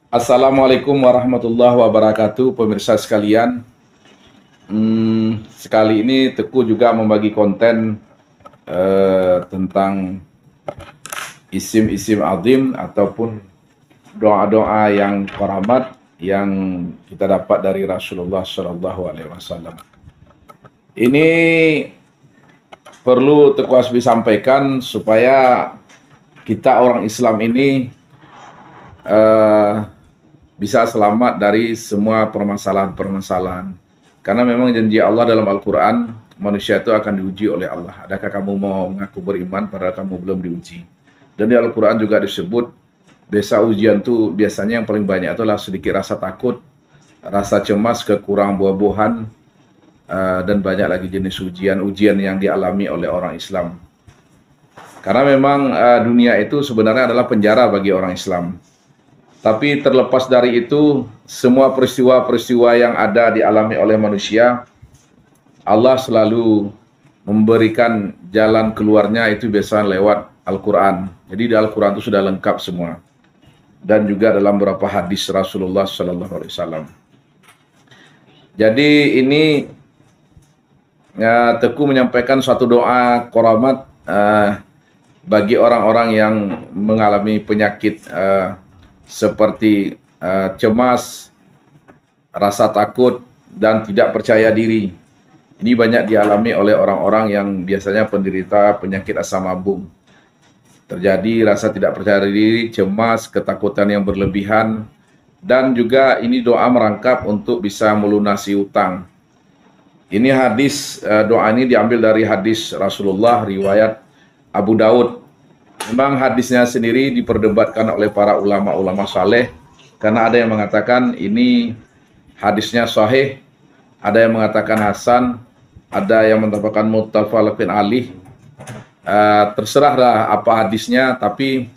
Assalamualaikum warahmatullahi wabarakatuh, pemirsa sekalian. Sekali ini Teguh juga membagi konten tentang isim-isim azim ataupun doa-doa yang keramat yang kita dapat dari Rasulullah Shallallahu Alaihi Wasallam. Ini perlu Teguh Hasbi sampaikan supaya kita orang Islam ini bisa selamat dari semua permasalahan-permasalahan. Karena memang janji Allah dalam Al-Quran, manusia itu akan diuji oleh Allah. Adakah kamu mau mengaku beriman padahal kamu belum diuji? Dan di Al-Quran juga disebut, biasa ujian itu biasanya yang paling banyak itulah sedikit rasa takut, rasa cemas, kekurang buah-buahan, dan banyak lagi jenis ujian yang dialami oleh orang Islam. Karena memang dunia itu sebenarnya adalah penjara bagi orang Islam. Tapi terlepas dari itu, semua peristiwa-peristiwa yang ada dialami oleh manusia, Allah selalu memberikan jalan keluarnya itu biasanya lewat Al-Quran. Jadi di Al-Quran itu sudah lengkap semua. Dan juga dalam beberapa hadis Rasulullah Sallallahu Alaihi Wasallam. Jadi ini Teguh menyampaikan suatu doa keramat bagi orang-orang yang mengalami penyakit seperti cemas, rasa takut, dan tidak percaya diri. Ini banyak dialami oleh orang-orang yang biasanya penderita penyakit asam lambung. Terjadi rasa tidak percaya diri, cemas, ketakutan yang berlebihan, dan juga ini doa merangkap untuk bisa melunasi utang. Ini hadis, doa ini diambil dari hadis Rasulullah, riwayat Abu Daud. Memang hadisnya sendiri diperdebatkan oleh para ulama-ulama saleh karena ada yang mengatakan ini hadisnya sahih, ada yang mengatakan hasan, ada yang mengatakan muttafaqun alaih. Terserahlah apa hadisnya, tapi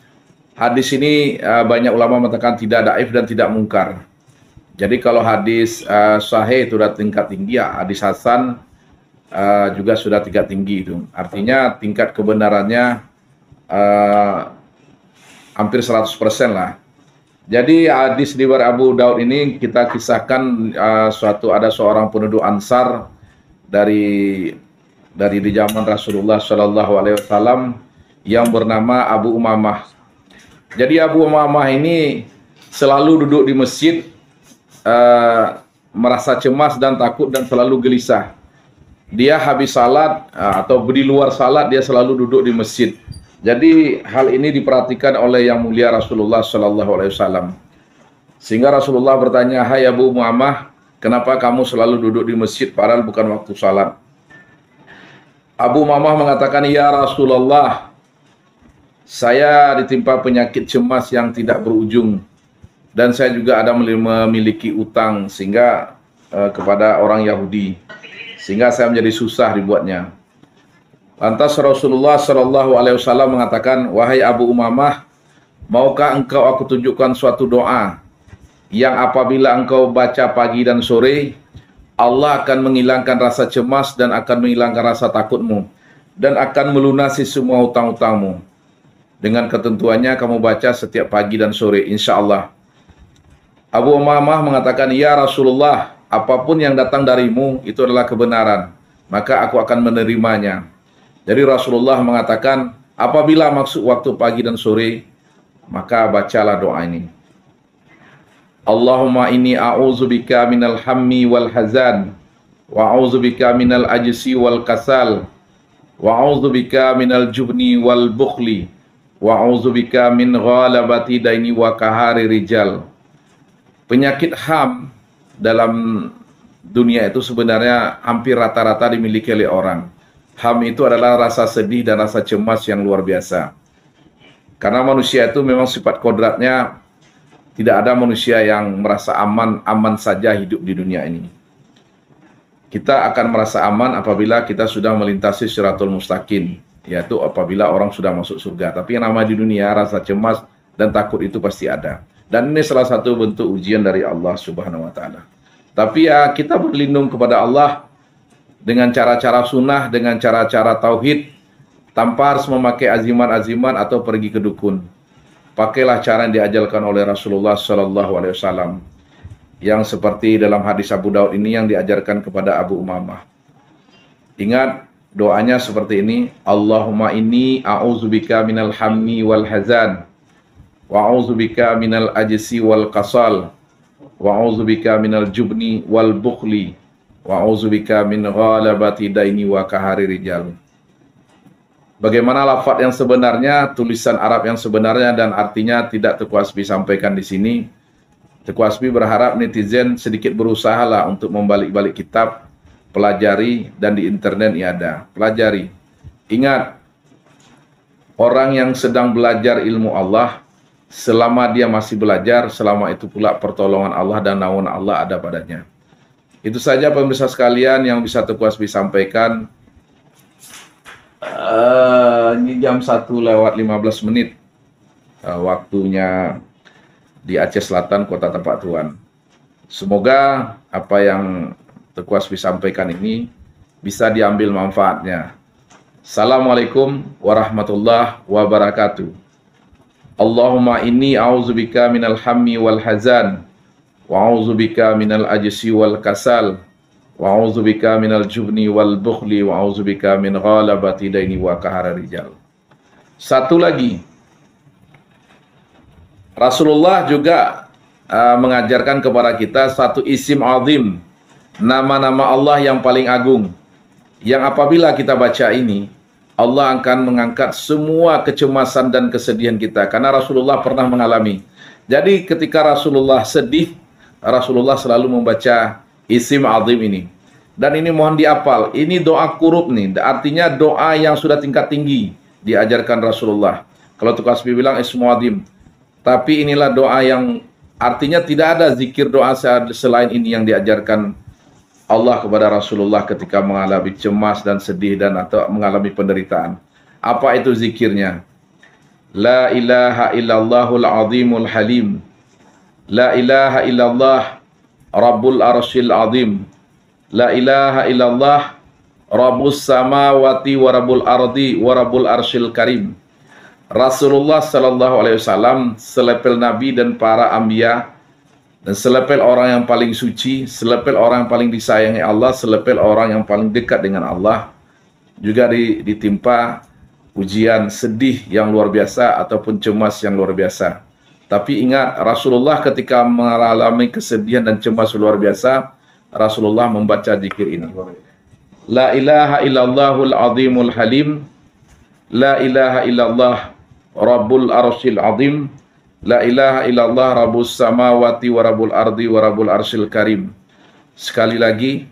hadis ini banyak ulama mengatakan tidak dhaif dan tidak mungkar. Jadi kalau hadis sahih itu sudah tingkat tinggi, ya hadis hasan juga sudah tingkat tinggi itu. Artinya tingkat kebenarannya hampir 100% lah. Jadi hadis riwayat Abu Daud ini kita kisahkan ada seorang penduduk Ansar dari di zaman Rasulullah Shallallahu Alaihi Wasallam yang bernama Abu Umamah. Jadi Abu Umamah ini selalu duduk di masjid merasa cemas dan takut dan selalu gelisah. Dia habis salat atau di luar salat dia selalu duduk di masjid. Jadi hal ini diperhatikan oleh yang mulia Rasulullah Shallallahu Alaihi Wasallam. Sehingga Rasulullah bertanya, "Hai Abu Muhammad, kenapa kamu selalu duduk di masjid padahal bukan waktu salat?" Abu Muhammad mengatakan, "Ya Rasulullah, saya ditimpa penyakit cemas yang tidak berujung dan saya juga ada memiliki utang sehingga kepada orang Yahudi, sehingga saya menjadi susah dibuatnya." Lantas Rasulullah Shallallahu Alaihi Wasallam mengatakan, "Wahai Abu Umamah, maukah engkau aku tunjukkan suatu doa yang apabila engkau baca pagi dan sore, Allah akan menghilangkan rasa cemas dan akan menghilangkan rasa takutmu dan akan melunasi semua utang-utangmu. Dengan ketentuannya kamu baca setiap pagi dan sore, insya Allah." Abu Umamah mengatakan, "Ya Rasulullah, apapun yang datang darimu itu adalah kebenaran, maka aku akan menerimanya." Jadi Rasulullah mengatakan, apabila maksud waktu pagi dan sore, maka bacalah doa ini. Allahumma inni a'udzubika minal hammi wal hazan, wa a'udzubika minal ajsi wal kasal, wa a'udzubika minal jubni wal bukhli, wa a'udzubika min ghalabati daini wa kahari rijal. Penyakit ham dalam dunia itu sebenarnya hampir rata-rata dimiliki oleh orang. Ham itu adalah rasa sedih dan rasa cemas yang luar biasa. Karena manusia itu memang sifat kodratnya, tidak ada manusia yang merasa aman saja hidup di dunia ini. Kita akan merasa aman apabila kita sudah melintasi Shiratul Mustaqim, yaitu apabila orang sudah masuk surga. Tapi yang nama di dunia, rasa cemas dan takut itu pasti ada. Dan ini salah satu bentuk ujian dari Allah Subhanahu wa Ta'ala. Tapi ya kita berlindung kepada Allah dengan cara-cara sunnah, dengan cara-cara tauhid, tanpa harus memakai aziman-aziman atau pergi ke dukun. pakailah cara yang diajarkan oleh Rasulullah Sallallahu Alaihi Wasallam, yang seperti dalam hadis Abu Daud ini yang diajarkan kepada Abu Umamah. Ingat doanya seperti ini, Allahumma inni a'udzubika minal hammi wal hazan, wa a'udzubika minal ajsi wal kasal, wa a'udzubika minal jubni wal bukhli, wa a'udzubika min ghalabati daini wa kahari rijal. Bagaimana lafaz yang sebenarnya, tulisan Arab yang sebenarnya dan artinya tidak Teuku Hasbi sampaikan di sini. Teuku Hasbi berharap netizen sedikit berusahalah untuk membalik-balik kitab, pelajari, dan di internet ya ada. Pelajari. Ingat, orang yang sedang belajar ilmu Allah, selama dia masih belajar, selama itu pula pertolongan Allah dan naungan Allah ada padanya. Itu saja pemirsa sekalian yang bisa Teuku Hasbi sampaikan. Ini jam 1:15 waktunya di Aceh Selatan, Kota Tempat Tuan. Semoga apa yang Teuku Hasbi sampaikan ini bisa diambil manfaatnya. Assalamualaikum warahmatullahi wabarakatuh. Allahumma inni a'udzubika minal hammi wal hazan, wa a'udzubika minal ajsi wal kasal, wa a'udzubika minal jubni wal bukhli, wa a'udzubika min ghalabati daini wa kahara rijal. Satu lagi, Rasulullah juga mengajarkan kepada kita satu isim azim, nama-nama Allah yang paling agung, yang apabila kita baca ini, Allah akan mengangkat semua kecemasan dan kesedihan kita, karena Rasulullah pernah mengalami. Jadi ketika Rasulullah sedih, Rasulullah selalu membaca isim azim ini. Dan ini mohon dihafal, ini doa kurub nih, artinya doa yang sudah tingkat tinggi diajarkan Rasulullah. Kalau Teuku Hasbi bilang ismu azim, tapi inilah doa yang artinya tidak ada zikir doa selain ini yang diajarkan Allah kepada Rasulullah ketika mengalami cemas dan sedih dan atau mengalami penderitaan. Apa itu zikirnya? La ilaha illallahul azimul halim, la ilaha illallah rabbul arsyil azim, la ilaha illallah rabbus samawati wa rabbul ardi wa rabbul arsyil karim. Rasulullah Sallallahu Alaihi Wasallam selepel Nabi dan para anbiya, dan selepel orang yang paling suci, selepel orang yang paling disayangi Allah, selepel orang yang paling dekat dengan Allah, juga ditimpa ujian sedih yang luar biasa ataupun cemas yang luar biasa. Tapi ingat, Rasulullah ketika mengalami kesedihan dan cemas luar biasa, Rasulullah membaca zikir ini. La ilaha illallahul azimul halim, la ilaha illallah rabbul arsyil azim, la ilaha illallah rabbus samawati wa rabbul ardi wa rabbul arsyil karim. Sekali lagi,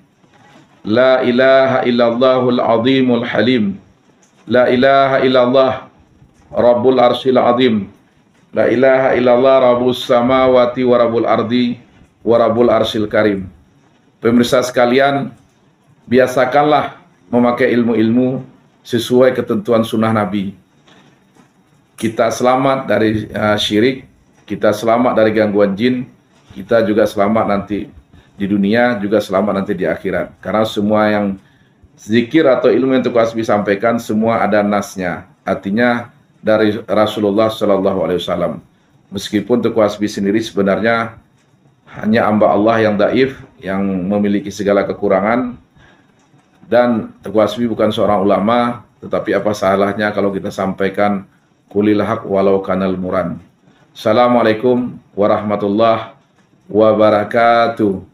la ilaha illallahul azimul halim, la ilaha illallah rabbul arsyil azim, la ilaha illallah rabbus samawati wa rabbul ardi wa rabbul arsyil karim. Pemirsa sekalian, biasakanlah memakai ilmu-ilmu sesuai ketentuan sunnah Nabi. Kita selamat dari syirik, kita selamat dari gangguan jin, kita juga selamat nanti di dunia, juga selamat nanti di akhirat. Karena semua yang zikir atau ilmu yang Teuku Hasbi sampaikan semua ada nasnya, artinya dari Rasulullah Sallallahu Alaihi Wasallam. Meskipun Teuku Hasbi sendiri sebenarnya hanya hamba Allah yang daif, yang memiliki segala kekurangan, dan Teuku Hasbi bukan seorang ulama, tetapi apa salahnya kalau kita sampaikan kulil haq walau kanal muran. Assalamualaikum warahmatullahi wabarakatuh.